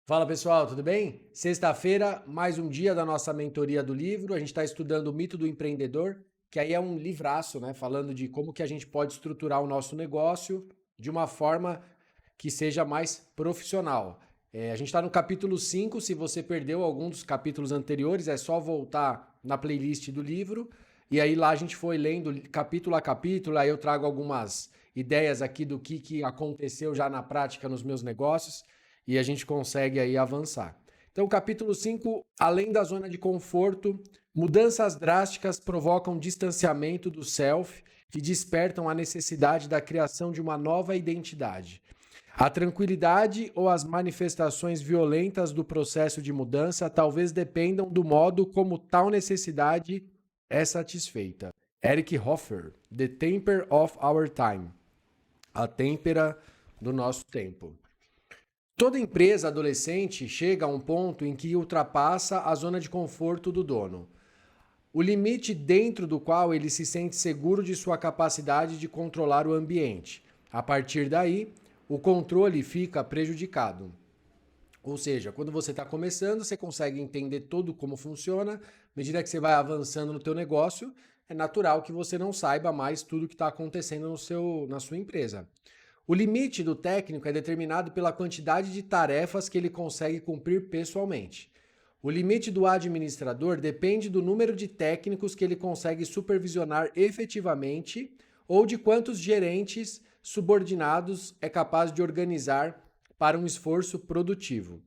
Fala pessoal, tudo bem? Sexta-feira, mais um dia da nossa mentoria do livro. A gente está estudando o mito do empreendedor, que aí é um livraço, né? Falando de como que a gente pode estruturar o nosso negócio de uma forma que seja mais profissional. A gente está no capítulo 5. Se você perdeu algum dos capítulos anteriores, é só voltar na playlist do livro. E aí lá a gente foi lendo capítulo a capítulo, aí eu trago algumas ideias aqui do que aconteceu já na prática nos meus negócios e a gente consegue aí avançar. Então, capítulo 5, além da zona de conforto, mudanças drásticas provocam distanciamento do self e despertam a necessidade da criação de uma nova identidade. A tranquilidade ou as manifestações violentas do processo de mudança talvez dependam do modo como tal necessidade é satisfeita. Eric Hoffer, The Temper of Our Time, a têmpera do nosso tempo. Toda empresa adolescente chega a um ponto em que ultrapassa a zona de conforto do dono, o limite dentro do qual ele se sente seguro de sua capacidade de controlar o ambiente. A partir daí, o controle fica prejudicado. Ou seja, quando você está começando, você consegue entender tudo como funciona. À medida que você vai avançando no teu negócio, é natural que você não saiba mais tudo que está acontecendo na sua empresa. O limite do técnico é determinado pela quantidade de tarefas que ele consegue cumprir pessoalmente. O limite do administrador depende do número de técnicos que ele consegue supervisionar efetivamente ou de quantos gerentes subordinados é capaz de organizar para um esforço produtivo.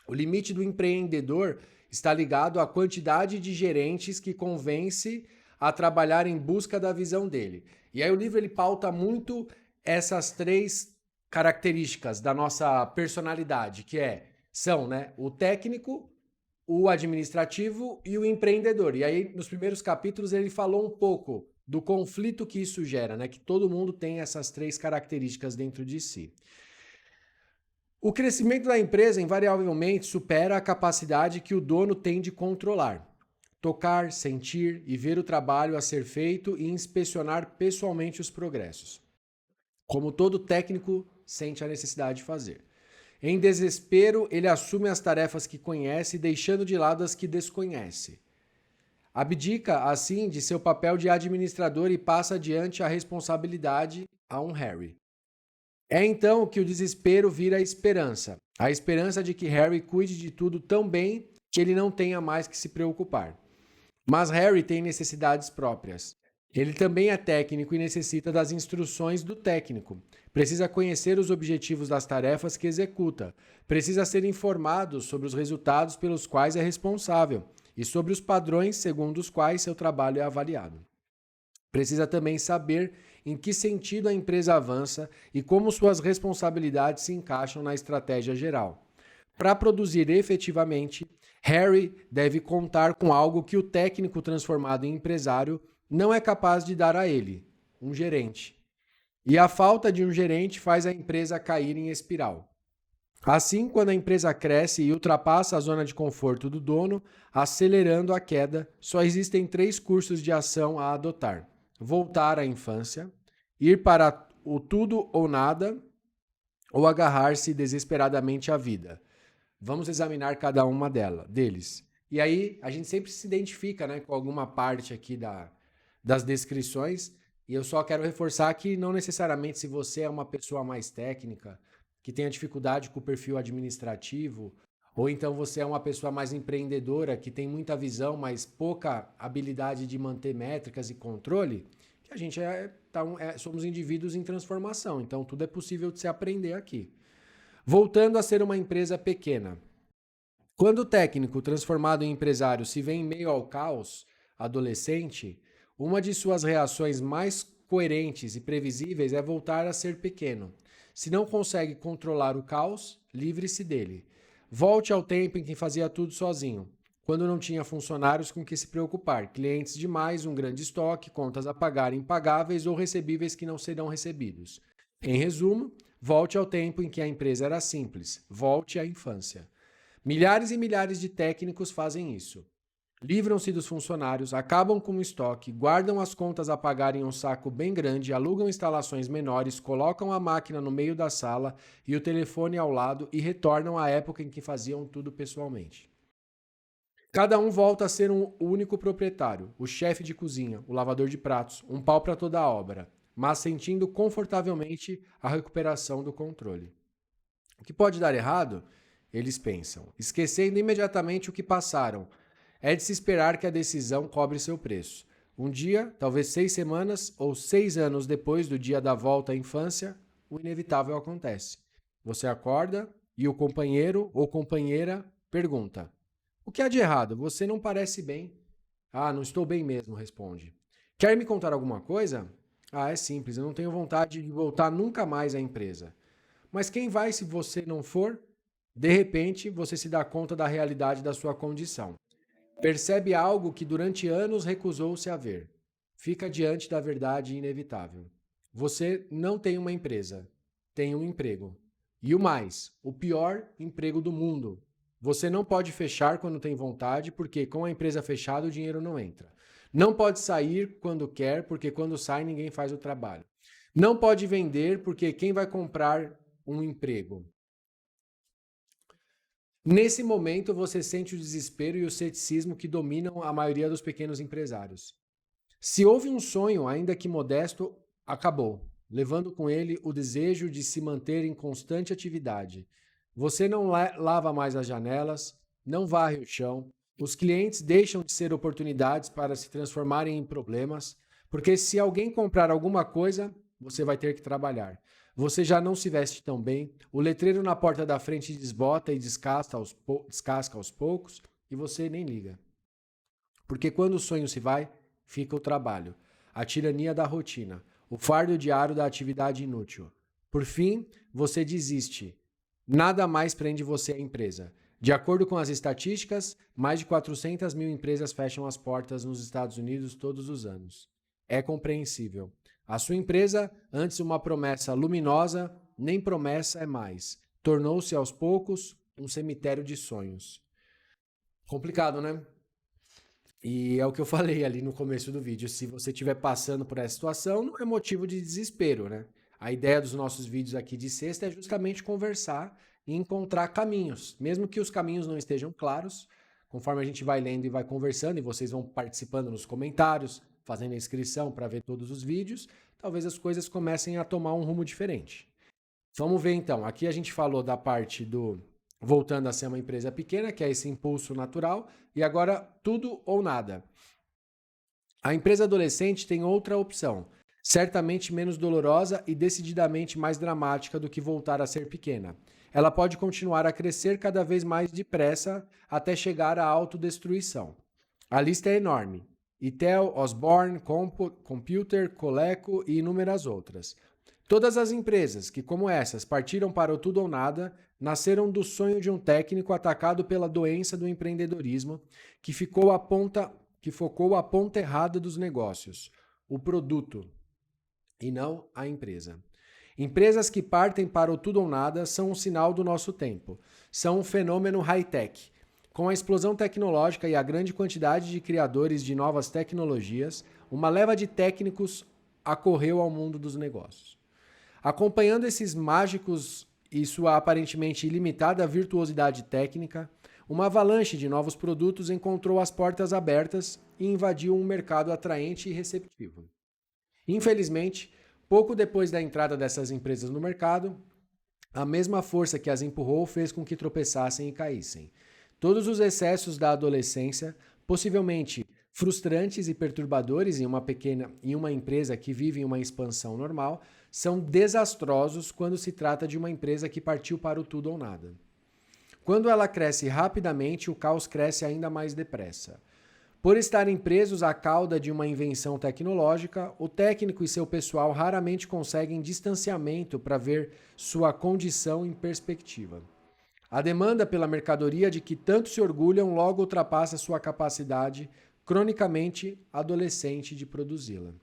O limite do empreendedor está ligado à quantidade de gerentes que convence a trabalhar em busca da visão dele. E aí o livro ele pauta muito essas três características da nossa personalidade, são, né, o técnico, o administrativo e o empreendedor. E aí nos primeiros capítulos ele falou um pouco do conflito que isso gera, né, que todo mundo tem essas três características dentro de si. O crescimento da empresa invariavelmente supera a capacidade que o dono tem de controlar, tocar, sentir e ver o trabalho a ser feito e inspecionar pessoalmente os progressos, como todo técnico sente a necessidade de fazer. Em desespero, ele assume as tarefas que conhece, deixando de lado as que desconhece. Abdica, assim, de seu papel de administrador e passa adiante a responsabilidade a um Harry. É então que o desespero vira a esperança de que Harry cuide de tudo tão bem que ele não tenha mais que se preocupar. Mas Harry tem necessidades próprias. Ele também é técnico e necessita das instruções do técnico. Precisa conhecer os objetivos das tarefas que executa. Precisa ser informado sobre os resultados pelos quais é responsável e sobre os padrões segundo os quais seu trabalho é avaliado. Precisa também saber em que sentido a empresa avança e como suas responsabilidades se encaixam na estratégia geral. Para produzir efetivamente, Harry deve contar com algo que o técnico transformado em empresário não é capaz de dar a ele, um gerente. E a falta de um gerente faz a empresa cair em espiral. Assim, quando a empresa cresce e ultrapassa a zona de conforto do dono, acelerando a queda, só existem 3 cursos de ação a adotar: voltar à infância, ir para o tudo ou nada, ou agarrar-se desesperadamente à vida. Vamos examinar cada uma deles. E aí, a gente sempre se identifica, né, com alguma parte aqui das descrições, e eu só quero reforçar que não necessariamente se você é uma pessoa mais técnica, que tenha dificuldade com o perfil administrativo, ou então você é uma pessoa mais empreendedora, que tem muita visão, mas pouca habilidade de manter métricas e controle, que a gente somos indivíduos em transformação, então tudo é possível de se aprender aqui. Voltando a ser uma empresa pequena. Quando o técnico transformado em empresário se vê em meio ao caos adolescente, uma de suas reações mais coerentes e previsíveis é voltar a ser pequeno. Se não consegue controlar o caos, livre-se dele. Volte ao tempo em que fazia tudo sozinho, quando não tinha funcionários com que se preocupar, clientes demais, um grande estoque, contas a pagar impagáveis ou recebíveis que não serão recebidos. Em resumo, volte ao tempo em que a empresa era simples. Volte à infância. Milhares e milhares de técnicos fazem isso. livram-se dos funcionários, acabam com o estoque, guardam as contas a pagar em um saco bem grande, alugam instalações menores, colocam a máquina no meio da sala e o telefone ao lado e retornam à época em que faziam tudo pessoalmente. Cada um volta a ser um único proprietário, o chefe de cozinha, o lavador de pratos, um pau para toda a obra, mas sentindo confortavelmente a recuperação do controle. O que pode dar errado? Eles pensam, esquecendo imediatamente o que passaram. É de se esperar que a decisão cobre seu preço. Um dia, talvez 6 semanas ou 6 anos depois do dia da volta à infância, o inevitável acontece. Você acorda e o companheiro ou companheira pergunta: o que há de errado? Você não parece bem. Ah, não estou bem mesmo, responde. Quer me contar alguma coisa? Ah, é simples, eu não tenho vontade de voltar nunca mais à empresa. Mas quem vai se você não for? De repente, você se dá conta da realidade da sua condição. Percebe algo que durante anos recusou-se a ver. Fica diante da verdade inevitável. Você não tem uma empresa, tem um emprego. E o mais, o pior emprego do mundo. Você não pode fechar quando tem vontade, porque com a empresa fechada o dinheiro não entra. Não pode sair quando quer, porque quando sai ninguém faz o trabalho. Não pode vender, porque quem vai comprar um emprego? Nesse momento você sente o desespero e o ceticismo que dominam a maioria dos pequenos empresários. Se houve um sonho, ainda que modesto, acabou, levando com ele o desejo de se manter em constante atividade. Você não lava mais as janelas, não varre o chão, os clientes deixam de ser oportunidades para se transformarem em problemas, porque se alguém comprar alguma coisa, você vai ter que trabalhar. Você já não se veste tão bem, o letreiro na porta da frente desbota e descasca aos poucos, e você nem liga. Porque quando o sonho se vai, fica o trabalho, a tirania da rotina, o fardo diário da atividade inútil. Por fim, você desiste. Nada mais prende você à empresa. De acordo com as estatísticas, mais de 400 mil empresas fecham as portas nos Estados Unidos todos os anos. É compreensível. A sua empresa, antes uma promessa luminosa, nem promessa é mais. Tornou-se aos poucos um cemitério de sonhos. Complicado, né? E é o que eu falei ali no começo do vídeo. Se você estiver passando por essa situação, não é motivo de desespero, né? A ideia dos nossos vídeos aqui de sexta é justamente conversar e encontrar caminhos. Mesmo que os caminhos não estejam claros, conforme a gente vai lendo e vai conversando, e vocês vão participando nos comentários, fazendo a inscrição para ver todos os vídeos, talvez as coisas comecem a tomar um rumo diferente. Vamos ver então. Aqui a gente falou da parte do voltando a ser uma empresa pequena, que é esse impulso natural, e agora tudo ou nada. A empresa adolescente tem outra opção, certamente menos dolorosa e decididamente mais dramática do que voltar a ser pequena. Ela pode continuar a crescer cada vez mais depressa até chegar à autodestruição. A lista é enorme. Intel, Osborne, Computer, Coleco e inúmeras outras. Todas as empresas que, como essas, partiram para o tudo ou nada, nasceram do sonho de um técnico atacado pela doença do empreendedorismo, que focou a ponta errada dos negócios, o produto, e não a empresa. Empresas que partem para o tudo ou nada são um sinal do nosso tempo. São um fenômeno high-tech. Com a explosão tecnológica e a grande quantidade de criadores de novas tecnologias, uma leva de técnicos acorreu ao mundo dos negócios. Acompanhando esses mágicos e sua aparentemente ilimitada virtuosidade técnica, uma avalanche de novos produtos encontrou as portas abertas e invadiu um mercado atraente e receptivo. Infelizmente, pouco depois da entrada dessas empresas no mercado, a mesma força que as empurrou fez com que tropeçassem e caíssem. Todos os excessos da adolescência, possivelmente frustrantes e perturbadores em uma empresa que vive em uma expansão normal, são desastrosos quando se trata de uma empresa que partiu para o tudo ou nada. Quando ela cresce rapidamente, o caos cresce ainda mais depressa. Por estarem presos à cauda de uma invenção tecnológica, o técnico e seu pessoal raramente conseguem distanciamento para ver sua condição em perspectiva. A demanda pela mercadoria de que tanto se orgulham logo ultrapassa sua capacidade cronicamente adolescente de produzi-la.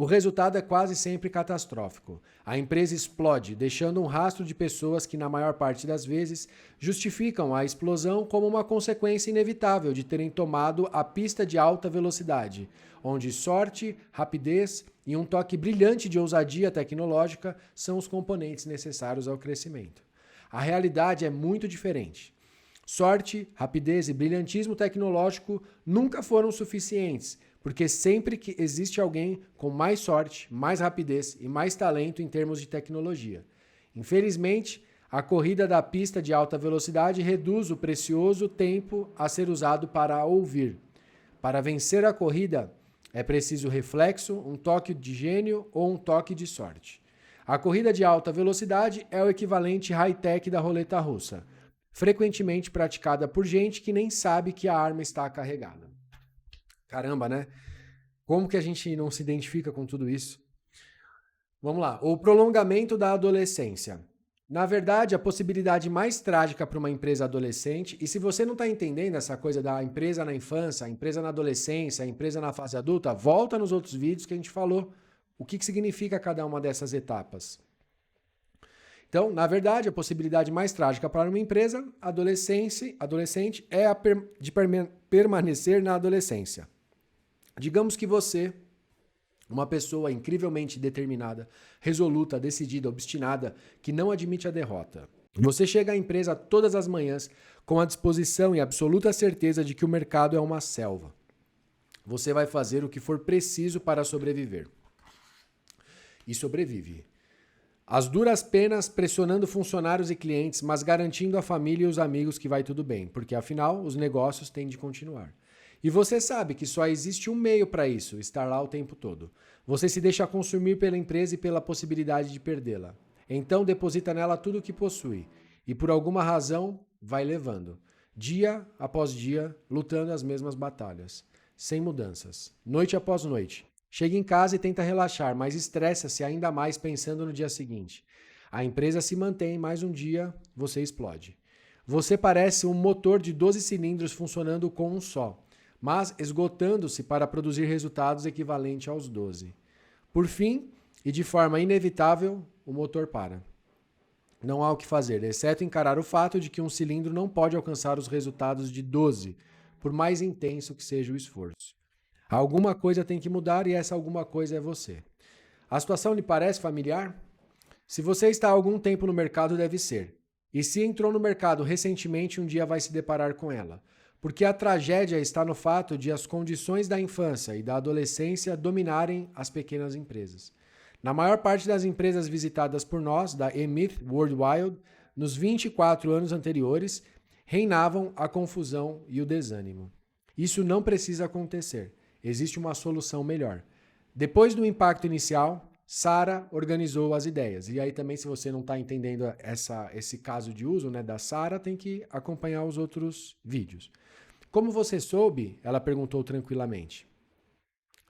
O resultado é quase sempre catastrófico. A empresa explode, deixando um rastro de pessoas que, na maior parte das vezes, justificam a explosão como uma consequência inevitável de terem tomado a pista de alta velocidade, onde sorte, rapidez e um toque brilhante de ousadia tecnológica são os componentes necessários ao crescimento. A realidade é muito diferente. Sorte, rapidez e brilhantismo tecnológico nunca foram suficientes, porque sempre que existe alguém com mais sorte, mais rapidez e mais talento em termos de tecnologia. Infelizmente, a corrida da pista de alta velocidade reduz o precioso tempo a ser usado para ouvir. Para vencer a corrida, é preciso reflexo, um toque de gênio ou um toque de sorte. A corrida de alta velocidade é o equivalente high-tech da roleta russa, frequentemente praticada por gente que nem sabe que a arma está carregada. Caramba, né? Como que a gente não se identifica com tudo isso? Vamos lá. O prolongamento da adolescência. Na verdade, a possibilidade mais trágica para uma empresa adolescente, e se você não está entendendo essa coisa da empresa na infância, a empresa na adolescência, a empresa na fase adulta, volta nos outros vídeos que a gente falou o que significa cada uma dessas etapas. Então, na verdade, a possibilidade mais trágica para uma empresa adolescente é a de permanecer na adolescência. Digamos que você, uma pessoa incrivelmente determinada, resoluta, decidida, obstinada, que não admite a derrota. Você chega à empresa todas as manhãs com a disposição e absoluta certeza de que o mercado é uma selva. Você vai fazer o que for preciso para sobreviver. E sobrevive. As duras penas pressionando funcionários e clientes, mas garantindo à família e os amigos que vai tudo bem, porque afinal os negócios têm de continuar. E você sabe que só existe um meio para isso, estar lá o tempo todo. Você se deixa consumir pela empresa e pela possibilidade de perdê-la. Então deposita nela tudo o que possui. E por alguma razão vai levando. Dia após dia, lutando as mesmas batalhas. Sem mudanças. Noite após noite. Chega em casa e tenta relaxar, mas estressa-se ainda mais pensando no dia seguinte. A empresa se mantém, mais um dia você explode. Você parece um motor de 12 cilindros funcionando com um só, mas esgotando-se para produzir resultados equivalentes aos 12. Por fim, e de forma inevitável, o motor para. Não há o que fazer, exceto encarar o fato de que um cilindro não pode alcançar os resultados de 12, por mais intenso que seja o esforço. Alguma coisa tem que mudar e essa alguma coisa é você. A situação lhe parece familiar? Se você está há algum tempo no mercado, deve ser. E se entrou no mercado recentemente, um dia vai se deparar com ela. Porque a tragédia está no fato de as condições da infância e da adolescência dominarem as pequenas empresas. Na maior parte das empresas visitadas por nós, da E-Myth Worldwide, nos 24 anos anteriores, reinavam a confusão e o desânimo. Isso não precisa acontecer. Existe uma solução melhor. Depois do impacto inicial, Sarah organizou as ideias. E aí também, se você não está entendendo esse caso de uso, né, da Sarah, tem que acompanhar os outros vídeos. Como você soube? Ela perguntou tranquilamente.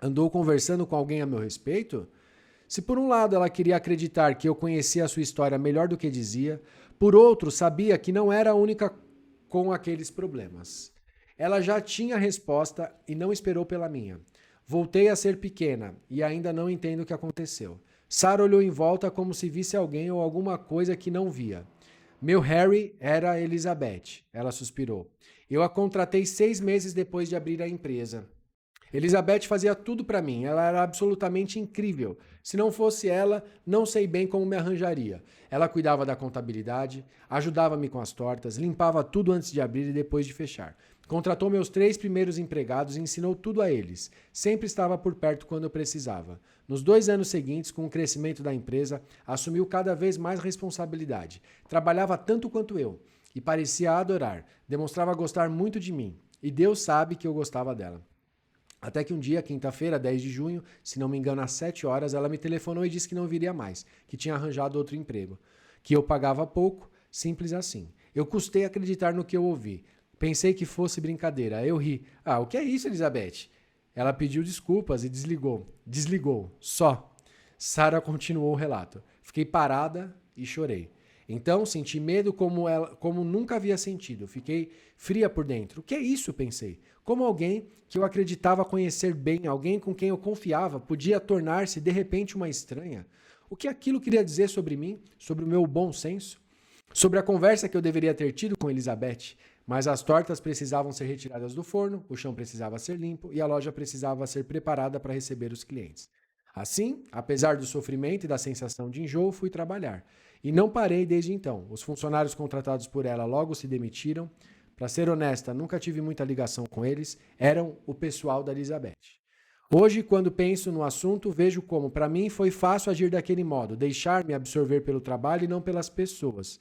Andou conversando com alguém a meu respeito? Se por um lado ela queria acreditar que eu conhecia a sua história melhor do que dizia, por outro sabia que não era a única com aqueles problemas. Ela já tinha a resposta e não esperou pela minha. Voltei a ser pequena e ainda não entendo o que aconteceu. Sarah olhou em volta como se visse alguém ou alguma coisa que não via. Meu Harry era Elizabeth, ela suspirou. Eu a contratei 6 meses depois de abrir a empresa. Elizabeth fazia tudo para mim, ela era absolutamente incrível. Se não fosse ela, não sei bem como me arranjaria. Ela cuidava da contabilidade, ajudava-me com as tortas, limpava tudo antes de abrir e depois de fechar. Contratou meus 3 primeiros empregados e ensinou tudo a eles. Sempre estava por perto quando eu precisava. Nos 2 anos seguintes, com o crescimento da empresa, assumiu cada vez mais responsabilidade. Trabalhava tanto quanto eu e parecia adorar. Demonstrava gostar muito de mim. E Deus sabe que eu gostava dela. Até que um dia, quinta-feira, 10 de junho, se não me engano às 7 horas, ela me telefonou e disse que não viria mais, que tinha arranjado outro emprego, que eu pagava pouco, simples assim. Eu custei acreditar no que eu ouvi. Pensei que fosse brincadeira. Eu ri. Ah, o que é isso, Elizabeth? Ela pediu desculpas e desligou. Desligou. Só. Sarah continuou o relato. Fiquei parada e chorei. Então, senti medo como nunca havia sentido. Fiquei fria por dentro. O que é isso? Pensei. Como alguém que eu acreditava conhecer bem, alguém com quem eu confiava, podia tornar-se de repente uma estranha? O que aquilo queria dizer sobre mim, sobre o meu bom senso? Sobre a conversa que eu deveria ter tido com Elizabeth? Mas as tortas precisavam ser retiradas do forno, o chão precisava ser limpo e a loja precisava ser preparada para receber os clientes. Assim, apesar do sofrimento e da sensação de enjoo, fui trabalhar. E não parei desde então. Os funcionários contratados por ela logo se demitiram. Para ser honesta, nunca tive muita ligação com eles. Eram o pessoal da Elizabeth. Hoje, quando penso no assunto, vejo como, para mim, foi fácil agir daquele modo, deixar-me absorver pelo trabalho e não pelas pessoas.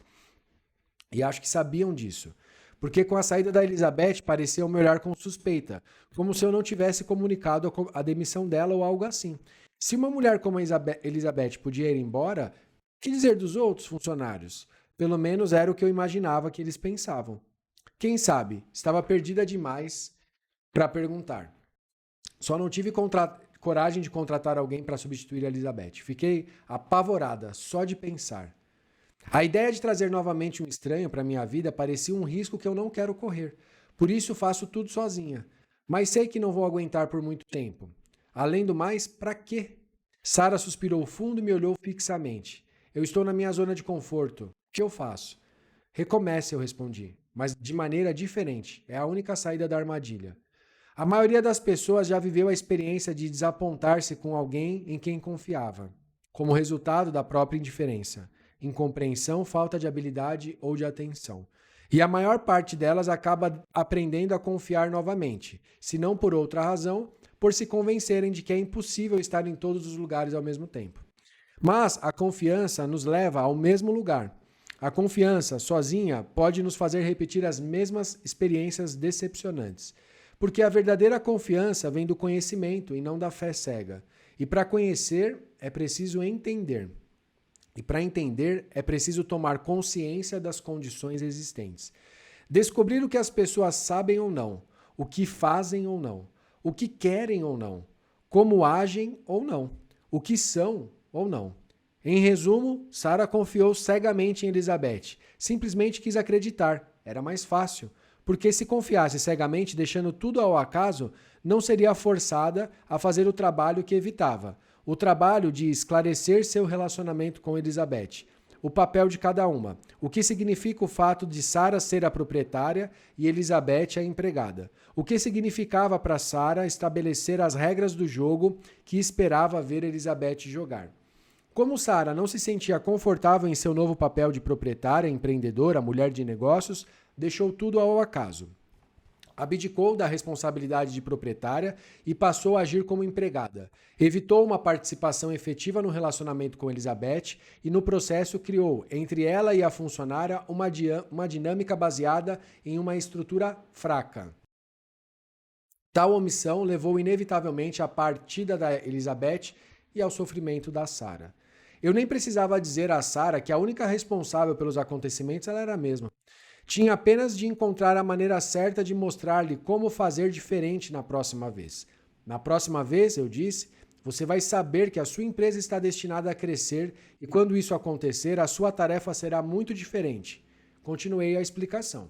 E acho que sabiam disso. Porque com a saída da Elizabeth, parecia me olhar com suspeita, como se eu não tivesse comunicado a demissão dela ou algo assim. Se uma mulher como a Elizabeth podia ir embora, que dizer dos outros funcionários? Pelo menos era o que eu imaginava que eles pensavam. Quem sabe, estava perdida demais para perguntar. Só não tive coragem de contratar alguém para substituir a Elizabeth. Fiquei apavorada só de pensar. A ideia de trazer novamente um estranho para minha vida parecia um risco que eu não quero correr. Por isso faço tudo sozinha. Mas sei que não vou aguentar por muito tempo. Além do mais, para quê? Sara suspirou fundo e me olhou fixamente. Eu estou na minha zona de conforto. O que eu faço? Recomece, eu respondi, mas de maneira diferente. É a única saída da armadilha. A maioria das pessoas já viveu a experiência de desapontar-se com alguém em quem confiava, como resultado da própria indiferença, incompreensão, falta de habilidade ou de atenção. E a maior parte delas acaba aprendendo a confiar novamente, se não por outra razão, por se convencerem de que é impossível estar em todos os lugares ao mesmo tempo. Mas a confiança nos leva ao mesmo lugar. A confiança, sozinha, pode nos fazer repetir as mesmas experiências decepcionantes. Porque a verdadeira confiança vem do conhecimento e não da fé cega. E para conhecer, é preciso entender. E para entender, é preciso tomar consciência das condições existentes. Descobrir o que as pessoas sabem ou não, o que fazem ou não, o que querem ou não, como agem ou não, o que são ou não. Em resumo, Sara confiou cegamente em Elizabeth. Simplesmente quis acreditar. Era mais fácil. Porque se confiasse cegamente, deixando tudo ao acaso, não seria forçada a fazer o trabalho que evitava. O trabalho de esclarecer seu relacionamento com Elizabeth. O papel de cada uma. O que significa o fato de Sara ser a proprietária e Elizabeth a empregada. O que significava para Sara estabelecer as regras do jogo que esperava ver Elizabeth jogar. Como Sara não se sentia confortável em seu novo papel de proprietária, empreendedora, mulher de negócios, deixou tudo ao acaso. Abdicou da responsabilidade de proprietária e passou a agir como empregada. Evitou uma participação efetiva no relacionamento com Elizabeth e, no processo, criou, entre ela e a funcionária, uma dinâmica baseada em uma estrutura fraca. Tal omissão levou inevitavelmente à partida da Elizabeth e ao sofrimento da Sara. Eu nem precisava dizer a Sara que a única responsável pelos acontecimentos ela era a mesma. Tinha apenas de encontrar a maneira certa de mostrar-lhe como fazer diferente na próxima vez. Na próxima vez, eu disse, você vai saber que a sua empresa está destinada a crescer e quando isso acontecer, a sua tarefa será muito diferente. Continuei a explicação.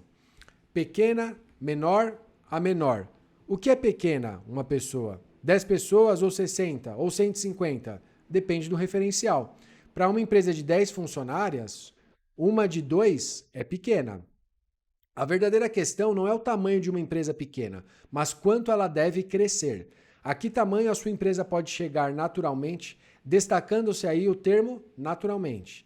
Pequena, menor a menor. O que é pequena, uma pessoa? 10 pessoas ou 60 ou 150? Depende do referencial. Para uma empresa de 10 funcionárias, uma de 2 é pequena. A verdadeira questão não é o tamanho de uma empresa pequena, mas quanto ela deve crescer. A que tamanho a sua empresa pode chegar naturalmente, destacando-se aí o termo naturalmente.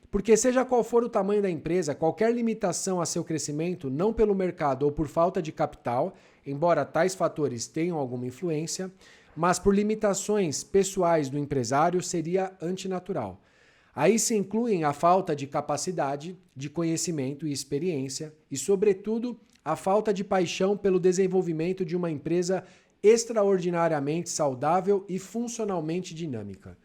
Porque seja qual for o tamanho da empresa, qualquer limitação a seu crescimento, não pelo mercado ou por falta de capital, embora tais fatores tenham alguma influência, mas por limitações pessoais do empresário, seria antinatural. Aí se incluem a falta de capacidade, de conhecimento e experiência e, sobretudo, a falta de paixão pelo desenvolvimento de uma empresa extraordinariamente saudável e funcionalmente dinâmica.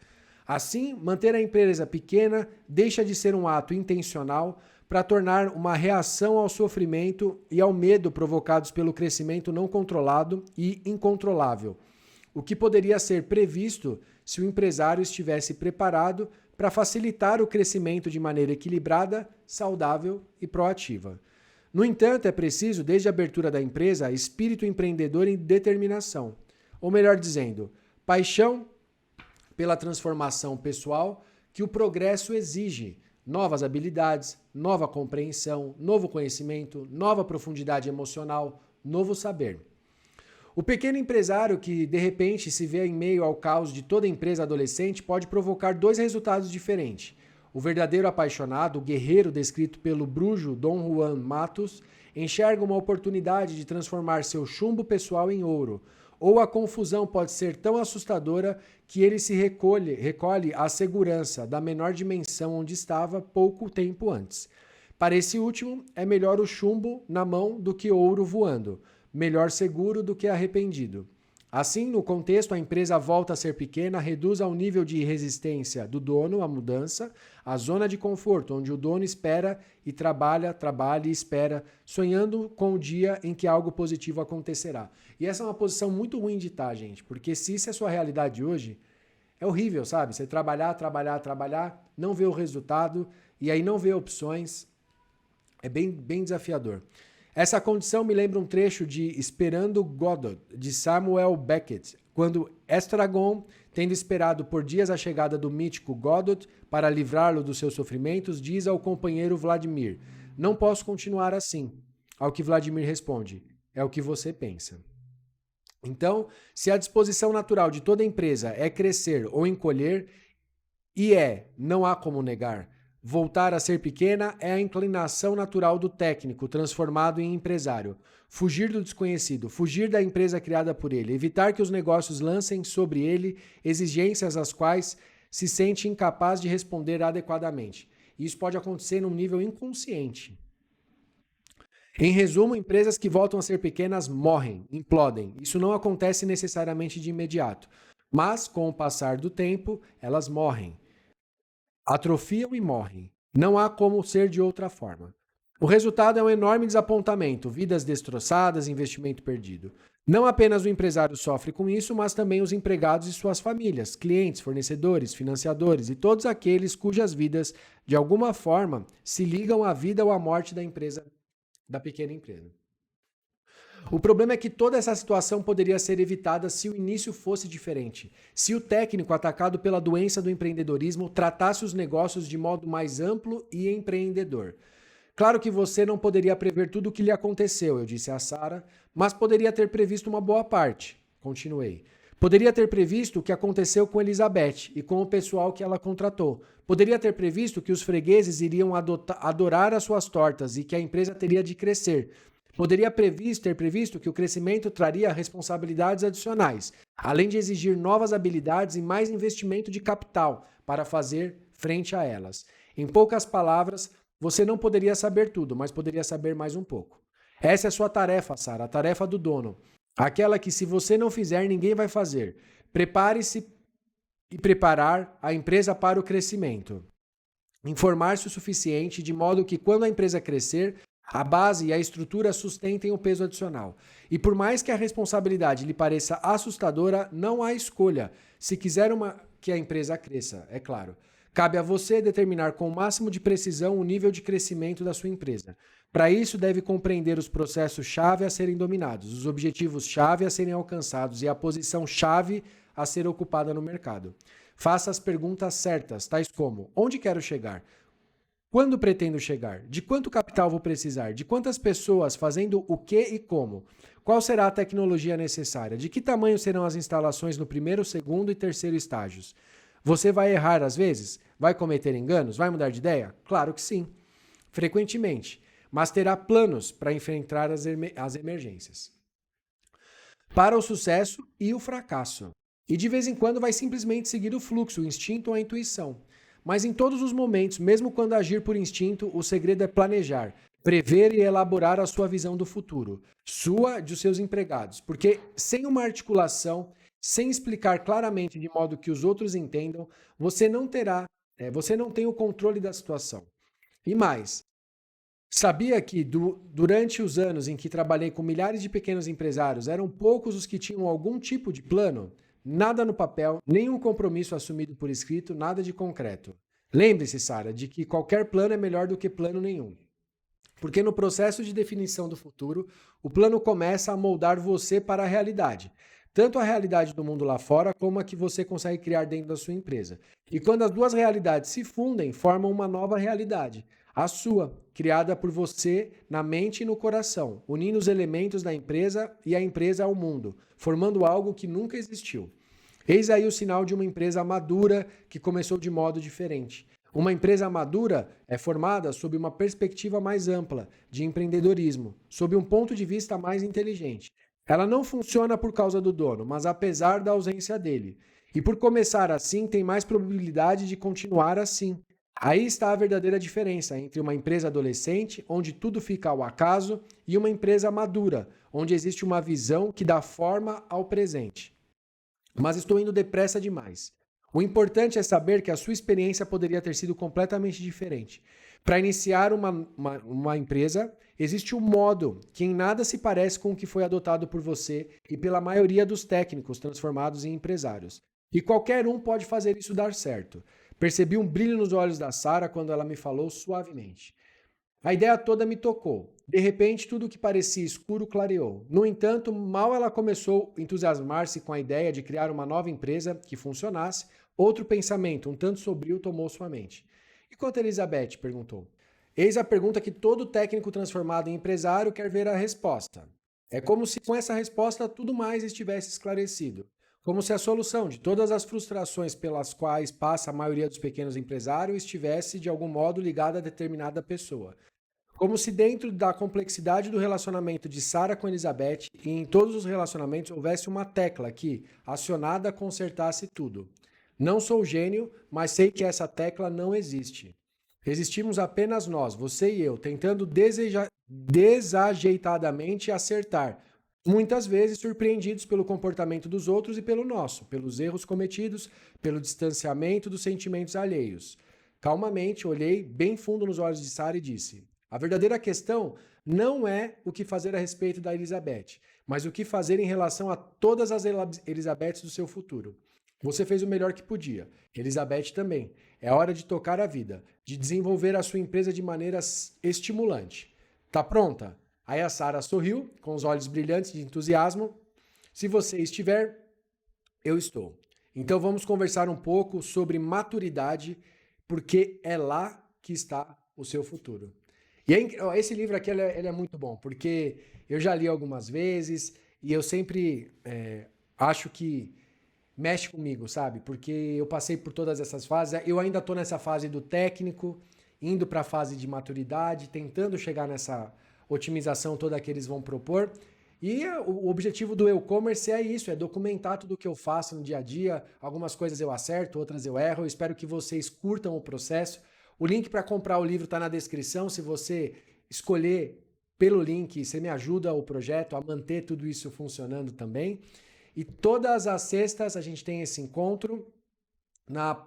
Assim, manter a empresa pequena deixa de ser um ato intencional para tornar uma reação ao sofrimento e ao medo provocados pelo crescimento não controlado e incontrolável, o que poderia ser previsto se o empresário estivesse preparado para facilitar o crescimento de maneira equilibrada, saudável e proativa. No entanto, é preciso, desde a abertura da empresa, espírito empreendedor e determinação. Ou melhor dizendo, paixão pela transformação pessoal que o progresso exige. Novas habilidades, nova compreensão, novo conhecimento, nova profundidade emocional, novo saber. O pequeno empresário que, de repente, se vê em meio ao caos de toda empresa adolescente pode provocar dois resultados diferentes. O verdadeiro apaixonado, o guerreiro descrito pelo brujo Dom Juan Matos, enxerga uma oportunidade de transformar seu chumbo pessoal em ouro. Ou a confusão pode ser tão assustadora que ele se recolhe à segurança da menor dimensão onde estava pouco tempo antes. Para esse último, é melhor o chumbo na mão do que ouro voando. Melhor seguro do que arrependido. Assim, no contexto, a empresa volta a ser pequena, reduz ao nível de resistência do dono à mudança, a zona de conforto, onde o dono espera e trabalha e espera, sonhando com o dia em que algo positivo acontecerá. E essa é uma posição muito ruim de estar, gente, porque se isso é a sua realidade hoje, é horrível, sabe? Você trabalhar, não vê o resultado e aí não vê opções, é bem desafiador. Essa condição me lembra um trecho de Esperando Godot, de Samuel Beckett, quando Estragon, tendo esperado por dias a chegada do mítico Godot para livrá-lo dos seus sofrimentos, diz ao companheiro Vladimir: "Não posso continuar assim." Ao que Vladimir responde: "É o que você pensa." Então, se a disposição natural de toda empresa é crescer ou encolher, não há como negar, voltar a ser pequena é a inclinação natural do técnico transformado em empresário. Fugir do desconhecido, fugir da empresa criada por ele, evitar que os negócios lancem sobre ele exigências às quais se sente incapaz de responder adequadamente. Isso pode acontecer num nível inconsciente. Em resumo, empresas que voltam a ser pequenas morrem, implodem. Isso não acontece necessariamente de imediato, mas com o passar do tempo, elas morrem. Atrofiam e morrem. Não há como ser de outra forma. O resultado é um enorme desapontamento, vidas destroçadas, investimento perdido. Não apenas o empresário sofre com isso, mas também os empregados e suas famílias, clientes, fornecedores, financiadores e todos aqueles cujas vidas, de alguma forma, se ligam à vida ou à morte da empresa, da pequena empresa. O problema é que toda essa situação poderia ser evitada se o início fosse diferente. Se o técnico atacado pela doença do empreendedorismo tratasse os negócios de modo mais amplo e empreendedor. Claro que você não poderia prever tudo o que lhe aconteceu, eu disse a Sara, mas poderia ter previsto uma boa parte. Continuei. Poderia ter previsto o que aconteceu com Elizabeth e com o pessoal que ela contratou. Poderia ter previsto que os fregueses iriam adorar as suas tortas e que a empresa teria de crescer. Poderia ter previsto que o crescimento traria responsabilidades adicionais, além de exigir novas habilidades e mais investimento de capital para fazer frente a elas. Em poucas palavras, você não poderia saber tudo, mas poderia saber mais um pouco. Essa é a sua tarefa, Sara, a tarefa do dono. Aquela que, se você não fizer, ninguém vai fazer. Prepare-se e preparar a empresa para o crescimento. Informar-se o suficiente de modo que, quando a empresa crescer, a base e a estrutura sustentem o peso adicional. E por mais que a responsabilidade lhe pareça assustadora, não há escolha. Se quiser que a empresa cresça, é claro. Cabe a você determinar com o máximo de precisão o nível de crescimento da sua empresa. Para isso, deve compreender os processos-chave a serem dominados, os objetivos-chave a serem alcançados e a posição-chave a ser ocupada no mercado. Faça as perguntas certas, tais como: onde quero chegar? Quando pretendo chegar? De quanto capital vou precisar? De quantas pessoas fazendo o que e como? Qual será a tecnologia necessária? De que tamanho serão as instalações no primeiro, segundo e terceiro estágios? Você vai errar às vezes? Vai cometer enganos? Vai mudar de ideia? Claro que sim. Frequentemente. Mas terá planos para enfrentar as emergências. Para o sucesso e o fracasso. E de vez em quando vai simplesmente seguir o fluxo, o instinto ou a intuição. Mas em todos os momentos, mesmo quando agir por instinto, o segredo é planejar, prever e elaborar a sua visão do futuro, sua e de seus empregados. Porque sem uma articulação, sem explicar claramente de modo que os outros entendam, você não tem o controle da situação. E mais, sabia que durante os anos em que trabalhei com milhares de pequenos empresários, eram poucos os que tinham algum tipo de plano? Nada no papel, nenhum compromisso assumido por escrito, nada de concreto. Lembre-se, Sara, de que qualquer plano é melhor do que plano nenhum. Porque no processo de definição do futuro, o plano começa a moldar você para a realidade. Tanto a realidade do mundo lá fora, como a que você consegue criar dentro da sua empresa. E quando as duas realidades se fundem, formam uma nova realidade. A sua, criada por você na mente e no coração, unindo os elementos da empresa e a empresa ao mundo, formando algo que nunca existiu. Eis aí o sinal de uma empresa madura que começou de modo diferente. Uma empresa madura é formada sob uma perspectiva mais ampla de empreendedorismo, sob um ponto de vista mais inteligente. Ela não funciona por causa do dono, mas apesar da ausência dele. E por começar assim, tem mais probabilidade de continuar assim. Aí está a verdadeira diferença entre uma empresa adolescente, onde tudo fica ao acaso, e uma empresa madura, onde existe uma visão que dá forma ao presente. Mas estou indo depressa demais. O importante é saber que a sua experiência poderia ter sido completamente diferente. Para iniciar uma empresa, existe um modo que em nada se parece com o que foi adotado por você e pela maioria dos técnicos transformados em empresários. E qualquer um pode fazer isso dar certo. Percebi um brilho nos olhos da Sara quando ela me falou suavemente. A ideia toda me tocou. De repente, tudo o que parecia escuro clareou. No entanto, mal ela começou a entusiasmar-se com a ideia de criar uma nova empresa que funcionasse, outro pensamento, um tanto sombrio, tomou sua mente. E quanto a Elizabeth? Perguntou. Eis a pergunta que todo técnico transformado em empresário quer ver a resposta. É como se com essa resposta tudo mais estivesse esclarecido. Como se a solução de todas as frustrações pelas quais passa a maioria dos pequenos empresários estivesse, de algum modo, ligada a determinada pessoa. Como se dentro da complexidade do relacionamento de Sara com Elizabeth e em todos os relacionamentos houvesse uma tecla que, acionada, consertasse tudo. Não sou gênio, mas sei que essa tecla não existe. Existimos apenas nós, você e eu, tentando desajeitadamente acertar, muitas vezes surpreendidos pelo comportamento dos outros e pelo nosso, pelos erros cometidos, pelo distanciamento dos sentimentos alheios. Calmamente, olhei bem fundo nos olhos de Sara e disse: a verdadeira questão não é o que fazer a respeito da Elizabeth, mas o que fazer em relação a todas as Elizabeths do seu futuro. Você fez o melhor que podia. Elizabeth também. É hora de tocar a vida, de desenvolver a sua empresa de maneira estimulante. Tá pronta? Aí a Sara sorriu, com os olhos brilhantes de entusiasmo. Se você estiver, eu estou. Então vamos conversar um pouco sobre maturidade, porque é lá que está o seu futuro. E esse livro aqui ele é muito bom, porque eu já li algumas vezes e eu sempre acho que mexe comigo, sabe? Porque eu passei por todas essas fases. Eu ainda estou nessa fase do técnico, indo para a fase de maturidade, tentando chegar nessa otimização toda que eles vão propor. E o objetivo do e-commerce é isso, é documentar tudo o que eu faço no dia a dia. Algumas coisas eu acerto, outras eu erro. Eu espero que vocês curtam o processo. O link para comprar o livro está na descrição. Se você escolher pelo link, você me ajuda o projeto a manter tudo isso funcionando também. E todas as sextas a gente tem esse encontro. Na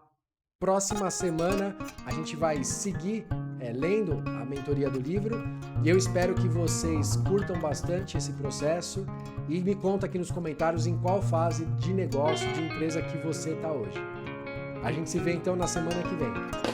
próxima semana a gente vai seguir lendo a mentoria do livro. E eu espero que vocês curtam bastante esse processo. E me conta aqui nos comentários em qual fase de negócio, de empresa que você está hoje. A gente se vê então na semana que vem.